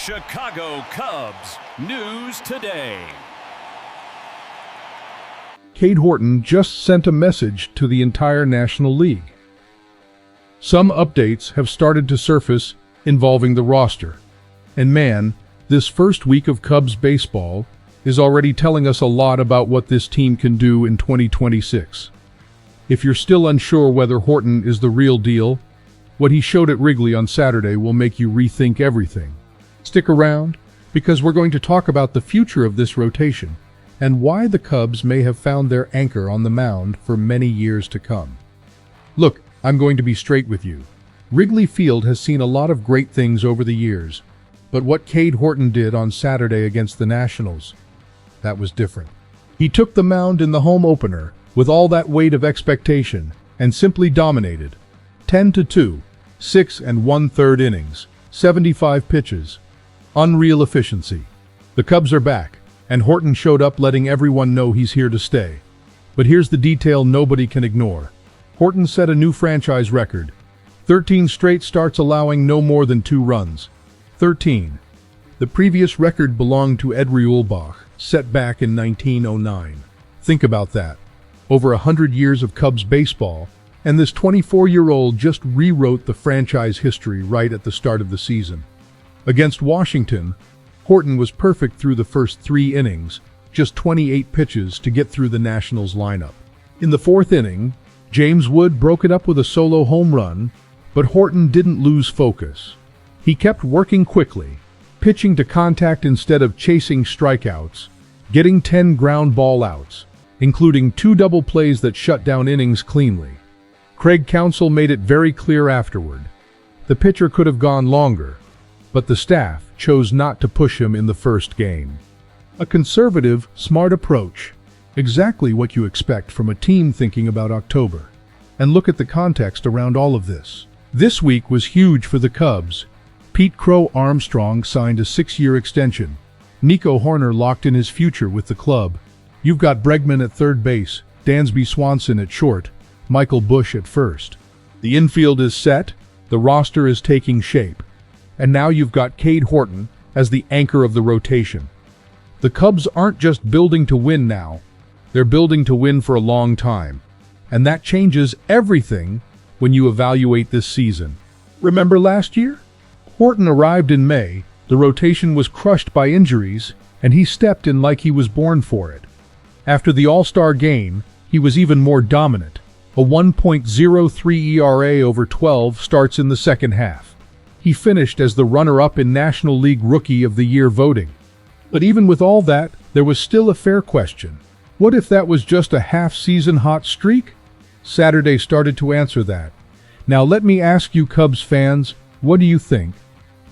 Chicago Cubs News Today. Cade Horton just sent a message to the entire National League. Some updates have started to surface involving the roster. And man, this first week of Cubs baseball is already telling us a lot about what this team can do in 2026. If you're still unsure whether Horton is the real deal, what he showed at Wrigley on Saturday will make you rethink everything. Stick around, because we're going to talk about the future of this rotation and why the Cubs may have found their anchor on the mound for many years to come. Look, I'm going to be straight with you. Wrigley Field has seen a lot of great things over the years, but what Cade Horton did on Saturday against the Nationals, that was different. He took the mound in the home opener with all that weight of expectation and simply dominated. 10-2, 6 1/3 innings, 75 pitches. Unreal efficiency. The Cubs are back, and Horton showed up letting everyone know he's here to stay. But here's the detail nobody can ignore. Horton set a new franchise record. 13 straight starts allowing no more than 2 runs. 13. The previous record belonged to Ed Reulbach, set back in 1909. Think about that. Over 100 years of Cubs baseball, and this 24-year-old just rewrote the franchise history right at the start of the season. Against Washington, Horton was perfect through the first 3 innings, just 28 pitches to get through the Nationals lineup. In the 4th inning, James Wood broke it up with a solo home run, but Horton didn't lose focus. He kept working quickly, pitching to contact instead of chasing strikeouts, getting 10 ground ball outs, including 2 double plays that shut down innings cleanly. Craig Counsell made it very clear afterward. The pitcher could have gone longer, but the staff chose not to push him in the first game. A conservative, smart approach. Exactly what you expect from a team thinking about October. And look at the context around all of this. This week was huge for the Cubs. Pete "Crow" Armstrong signed a 6-year extension. Nico Hoerner locked in his future with the club. You've got Bregman at third base, Dansby Swanson at short, Michael Busch at first. The infield is set, the roster is taking shape. And now you've got Cade Horton as the anchor of the rotation. The Cubs aren't just building to win now, they're building to win for a long time. And that changes everything when you evaluate this season. Remember last year? Horton arrived in May, the rotation was crushed by injuries, and he stepped in like he was born for it. After the All-Star game, he was even more dominant. A 1.03 ERA over 12 starts in the second half. He finished as the runner-up in National League Rookie of the Year voting. But even with all that, there was still a fair question. What if that was just a half-season hot streak? Saturday started to answer that. Now let me ask you Cubs fans, what do you think?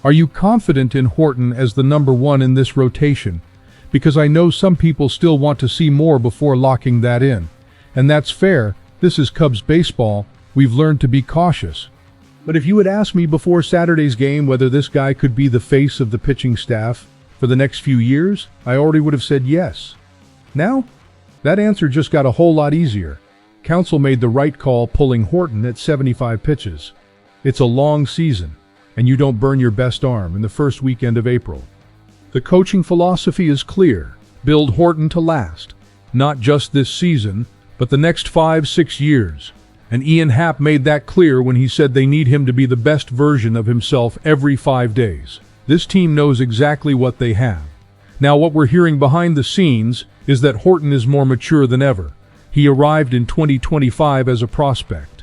Are you confident in Horton as the number 1 in this rotation? Because I know some people still want to see more before locking that in. And that's fair, this is Cubs baseball, we've learned to be cautious. But if you had asked me before Saturday's game whether this guy could be the face of the pitching staff for the next few years, I already would have said yes. Now, that answer just got a whole lot easier. Counsell made the right call pulling Horton at 75 pitches. It's a long season, and you don't burn your best arm in the first weekend of April. The coaching philosophy is clear. Build Horton to last. Not just this season, but the next 5-6 years. And Ian Happ made that clear when he said they need him to be the best version of himself every 5 days. This team knows exactly what they have. Now what we're hearing behind the scenes is that Horton is more mature than ever. He arrived in 2025 as a prospect.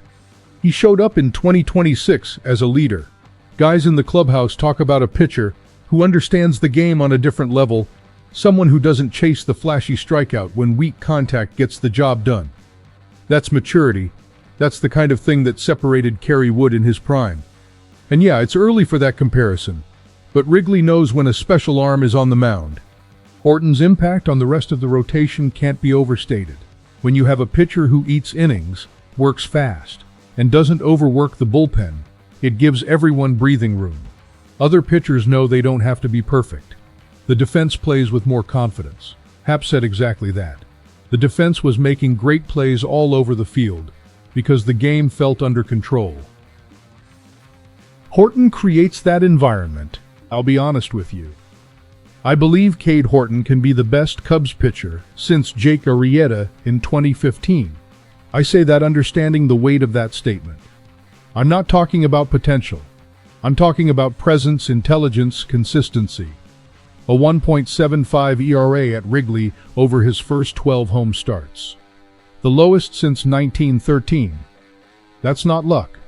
He showed up in 2026 as a leader. Guys in the clubhouse talk about a pitcher who understands the game on a different level, someone who doesn't chase the flashy strikeout when weak contact gets the job done. That's maturity. That's the kind of thing that separated Kerry Wood in his prime. And yeah, it's early for that comparison, but Wrigley knows when a special arm is on the mound. Horton's impact on the rest of the rotation can't be overstated. When you have a pitcher who eats innings, works fast, and doesn't overwork the bullpen, it gives everyone breathing room. Other pitchers know they don't have to be perfect. The defense plays with more confidence. Happ said exactly that. The defense was making great plays all over the field, because the game felt under control. Horton creates that environment. I'll be honest with you. I believe Cade Horton can be the best Cubs pitcher since Jake Arrieta in 2015. I say that understanding the weight of that statement. I'm not talking about potential. I'm talking about presence, intelligence, consistency. A 1.75 ERA at Wrigley over his first 12 home starts. The lowest since 1913. That's not luck.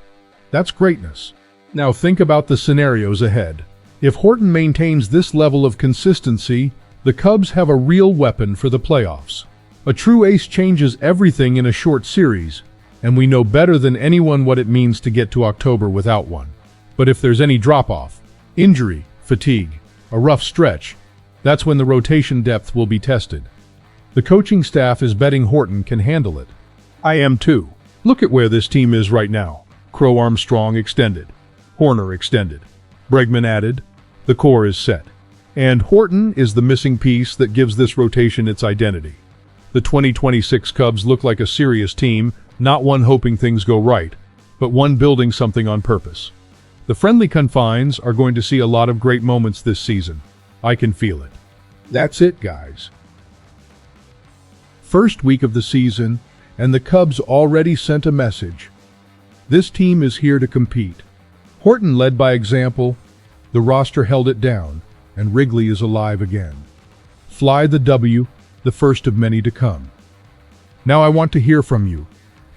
That's greatness. Now think about the scenarios ahead. If Horton maintains this level of consistency, the Cubs have a real weapon for the playoffs. A true ace changes everything in a short series, and we know better than anyone what it means to get to October without one. But if there's any drop-off, injury, fatigue, a rough stretch, that's when the rotation depth will be tested. The coaching staff is betting Horton can handle it. I am too. Look at where this team is right now. Crow Armstrong extended. Horner extended. Bregman added. The core is set. And Horton is the missing piece that gives this rotation its identity. The 2026 Cubs look like a serious team, not one hoping things go right, but one building something on purpose. The friendly confines are going to see a lot of great moments this season. I can feel it. That's it, guys. First week of the season, and the Cubs already sent a message. This team is here to compete. Horton led by example, the roster held it down, and Wrigley is alive again. Fly the W, the first of many to come. Now I want to hear from you.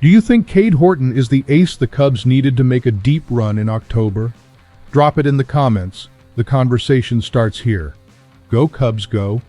Do you think Cade Horton is the ace the Cubs needed to make a deep run in October? Drop it in the comments. The conversation starts here. Go Cubs, go!